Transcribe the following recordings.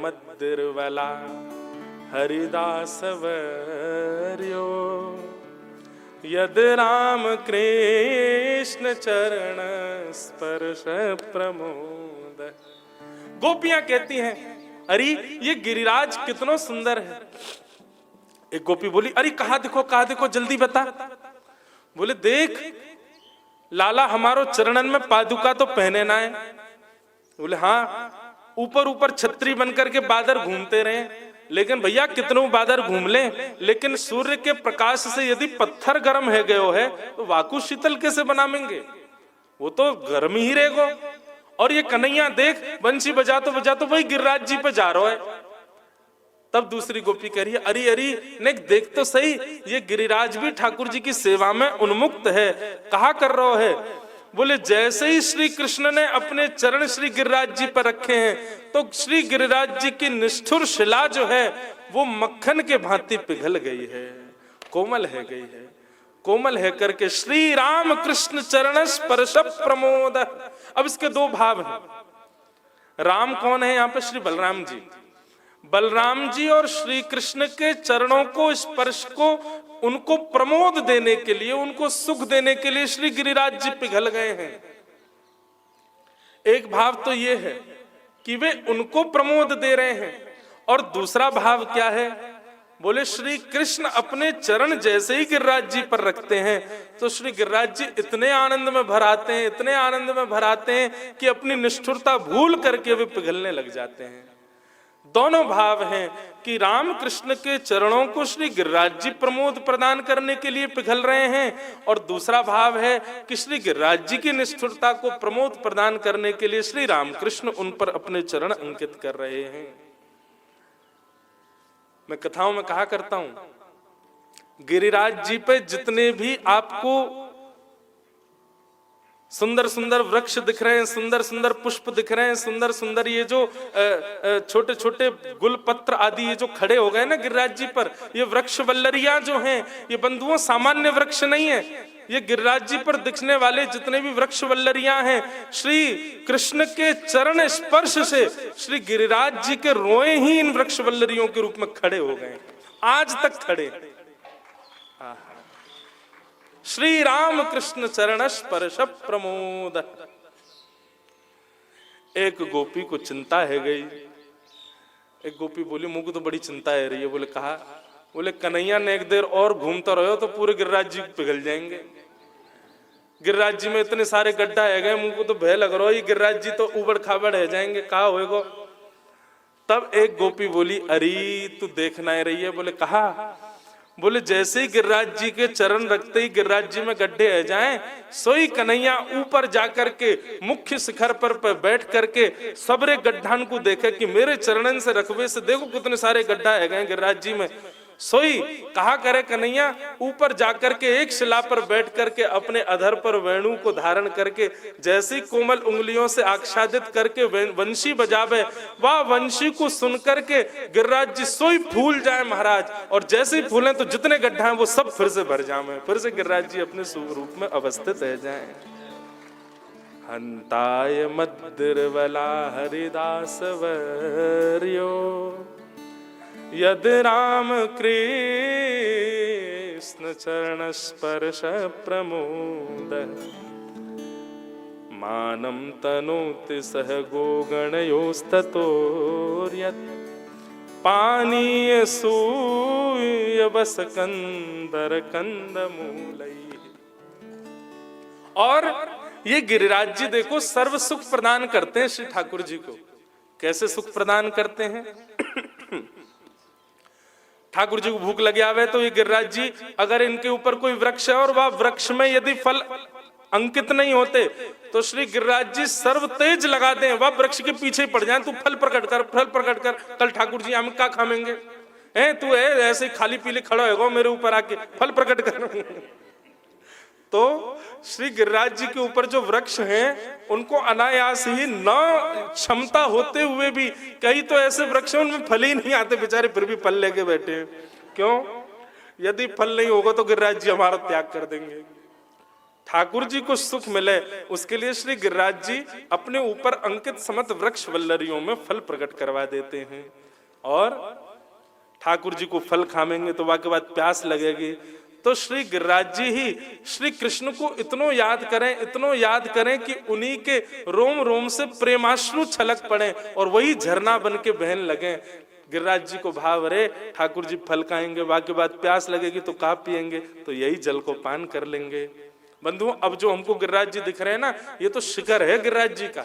मद्दिर्वला हरिदास वर्यो यद राम कृष्ण चरण स्पर्श प्रमोद। गोपियां कहती हैं अरे ये गिरिराज कितना सुंदर है। एक गोपी बोली अरे कहाँ देखो जल्दी बता। बोले देख लाला हमारो चरणन में पादुका तो पहने ना है। बोले हाँ, ऊपर ऊपर छतरी बनकर के बादर घूमते रहे, लेकिन भैया कितनों बादर घूम ले, लेकिन सूर्य के प्रकाश से यदि पत्थर गर्म है गयो है तो वाकु शीतल कैसे बनाएंगे, वो तो गर्म ही रहेगा। और ये कन्हैया देख बंसी बजा तो वही गिरिराज जी पे जा रहा है। तब दूसरी गोपी कह रही है अरे नहीं देख तो सही, ये गिरिराज भी ठाकुर जी की सेवा में उन्मुक्त है, कहा कर रहा है। बोले जैसे ही श्री कृष्ण ने अपने चरण श्री गिरिराज जी पर रखे हैं तो श्री गिरिराज जी की निष्ठुर शिला जो है वो मक्खन के भांति पिघल गई है, कोमल है गई है, कोमल है करके श्री राम कृष्ण चरण स्पर्श प्रमोद। अब इसके दो भाव हैं। राम कौन है यहाँ पे? श्री बलराम जी। बलराम जी और श्री कृष्ण के चरणों को स्पर्श को उनको प्रमोद देने के लिए, उनको सुख देने के लिए श्री गिरिराज जी पिघल गए हैं। एक भाव तो ये है कि वे उनको प्रमोद दे रहे हैं, और दूसरा भाव क्या है? बोले श्री कृष्ण अपने चरण जैसे ही गिरिराज जी पर रखते हैं तो श्री गिरिराज जी इतने आनंद में भर आते हैं, इतने आनंद में भर आते हैं कि अपनी निष्ठुरता भूल करके वे पिघलने लग जाते हैं। दोनों भाव हैं कि राम कृष्ण के चरणों को श्री गिरिराज जी प्रमोद प्रदान करने के लिए पिघल रहे हैं, और दूसरा भाव है कि श्री गिरिराज जी की निष्ठुरता को प्रमोद प्रदान करने के लिए श्री राम कृष्ण उन पर अपने चरण अंकित कर रहे हैं। मैं कथाओं में कहा करता हूं गिरिराज जी पे जितने भी आपको सुंदर सुंदर वृक्ष दिख रहे हैं, सुंदर सुंदर पुष्प दिख रहे हैं, सुंदर सुंदर ये जो छोटे छोटे गुल पत्र आदि ये जो खड़े हो गए ना गिरिराज जी पर, ये वृक्ष वल्लरियां जो हैं, ये बंधुओं सामान्य वृक्ष नहीं है। ये गिरिराज जी पर दिखने वाले जितने भी वृक्ष वल्लरियां हैं, श्री कृष्ण के चरण स्पर्श से श्री गिरिराज जी के रोए ही इन वृक्ष वल्लरियों के रूप में खड़े हो गए, आज तक खड़े। श्री राम कृष्ण चरण स्पर्श प्रमोद। एक गोपी को चिंता है गई। एक गोपी बोली मुझको तो बड़ी चिंता है रही है। बोले कहा? बोले कन्हैया ने एक देर और घूमता रहो तो पूरे गिरिराज जी पिघल जाएंगे। गिरिराज जी में इतने सारे गड्ढा है गए, मुझको तो भय लग रहा है, ये गिरिराज जी तो उबड़ खाबड़ है जाएंगे, कहा होएगो। तब एक गोपी बोली अरे तू देखना है रही है। बोले कहा? बोले जैसे ही गिरिराज जी के चरण रखते ही गिरिराज जी में गड्ढे आ जाएं, सोई कन्हैया ऊपर जाकर के मुख्य शिखर पर बैठ करके सबरे गड्ढान को देखे कि मेरे चरणन से रखवे से देखो कितने सारे गड्ढा है गए गिरिराज जी में। सोई कहा करे कन्हैया ऊपर जाकर के एक शिला पर बैठ करके अपने अधर पर वेणु को धारण करके जैसी कोमल उंगलियों से आच्छादित करके वंशी बजावे, वह वंशी को सुन करके गिरिराज जी सोई फूल जाए महाराज, और जैसे ही फूलें तो जितने गड्ढा हैं वो सब फिर से भर जाए, फिर से गिरिराज जी अपने स्वरूप में अवस्थित रह जाएं। हंताय मद्दिर्वला हरिदास वर्यो यद राम कृष्ण चरण स्पर्श प्रमोद। मानं तनोति सह गोगणयोस्ततोर्यत् पानीय सूय बस कंदर कंदमूलैः। और ये गिरिराज जी देखो सर्व सुख प्रदान करते हैं श्री ठाकुर जी को। कैसे सुख प्रदान करते हैं? ठाकुर जी को भूख लगे आवे तो ये गिरिराज जी अगर इनके ऊपर कोई वृक्ष है और वह वृक्ष में यदि फल अंकित नहीं होते तो श्री गिरिराज जी सर्व तेज लगा दें, वह वृक्ष के पीछे पड़ जाए, तू फल प्रकट कर, फल प्रकट कर, कल ठाकुर जी हम क्या खाएंगे, तू ऐसे खाली पीले खड़ा होगा मेरे ऊपर आके फल प्रकट कर। तो श्री गिरिराज जी के ऊपर जो वृक्ष हैं उनको अनायास ही न क्षमता होते हुए भी, कई तो ऐसे वृक्ष उनमें फल ही नहीं आते बेचारे, फिर भी फल लेके बैठे हैं। क्यों? यदि फल नहीं होगा तो गिरिराज जी हमारा त्याग कर देंगे। ठाकुर जी को सुख मिले उसके लिए श्री गिरिराज जी अपने ऊपर अंकित समत वृक्ष वल्लरियों में फल प्रकट करवा देते हैं। और ठाकुर जी को फल खाएंगे तो वाके बाद प्यास लगेगी, तो श्री गिरिराज जी ही श्री कृष्ण को इतनो याद करें कि उन्हीं के रोम रोम से प्रेमाश्रु छलक पड़े और वही झरना बन के बहन लगे। गिरिराज जी को भाव, अरे ठाकुर जी फल खाएंगे, वाके बाद प्यास लगेगी तो का पिएंगे, तो यही जल को पान कर लेंगे। बंधुओं, अब जो हमको गिरिराज जी दिख रहे हैं ना, ये तो शिखर है गिरिराज जी का।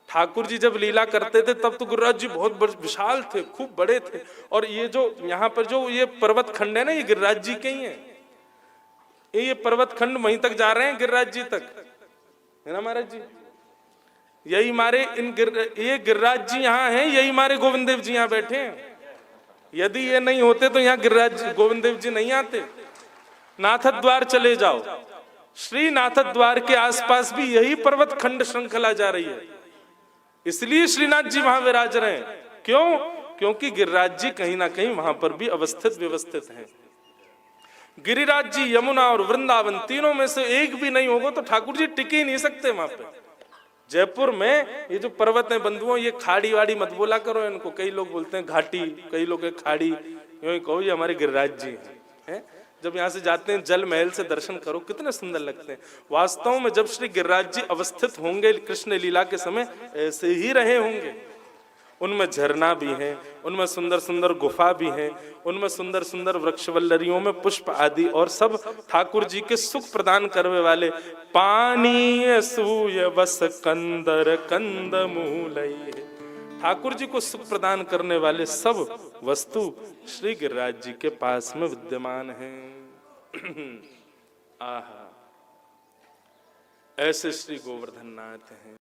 ठाकुर जी जब लीला करते थे तब तो गिरिराज जी बहुत विशाल थे, खूब बड़े थे। और ये जो यहाँ पर जो ये पर्वत खंड है ना, ये गिरिराज जी के ही है। ये पर्वत खंड वहीं तक जा रहे हैं, गिरिराज जी तक, है ना महाराज जी। यही मारे ये गिरिराज जी यहाँ हैं, यही मारे गोविंद देव जी यहाँ बैठे हैं। यदि ये नहीं होते तो यहाँ गिरिराज गोविंद देव जी नहीं आते। नाथ द्वार चले जाओ, श्री नाथ द्वार के आसपास भी यही पर्वत खंड श्रृंखला जा रही है, इसलिए श्रीनाथ जी वहां विराज रहे हैं। क्यों? क्योंकि गिरिराज जी कहीं ना कहीं वहां पर भी अवस्थित व्यवस्थित हैं। गिरिराज जी, यमुना और वृंदावन तीनों में से एक भी नहीं होगा तो ठाकुर जी टिक ही नहीं सकते वहां पे। जयपुर में ये जो पर्वत है बंधुओं, ये खाड़ी वाड़ी मत बोला करो इनको, कई लोग बोलते हैं घाटी, कई लोग खाड़ी, यूं ही कहो ये हमारे गिरिराज जी हैं। जब यहाँ से जाते हैं जल महल से दर्शन करो, कितने सुंदर लगते हैं। वास्तव में जब श्री गिरिराज जी अवस्थित होंगे कृष्ण लीला के समय, ऐसे ही रहे होंगे। उनमें झरना भी है, उनमें सुंदर सुंदर गुफा भी है, उनमें सुंदर सुंदर वृक्षवल्लरियों में पुष्प आदि, और सब ठाकुर जी के सुख प्रदान करने वाले। पानी सूय बस कंदर कंद मूलई, ठाकुर जी को सुख प्रदान करने वाले सब वस्तु श्री गिरिराज जी के पास में विद्यमान हैं। आहा, ऐसे श्री गोवर्धन नाथ हैं।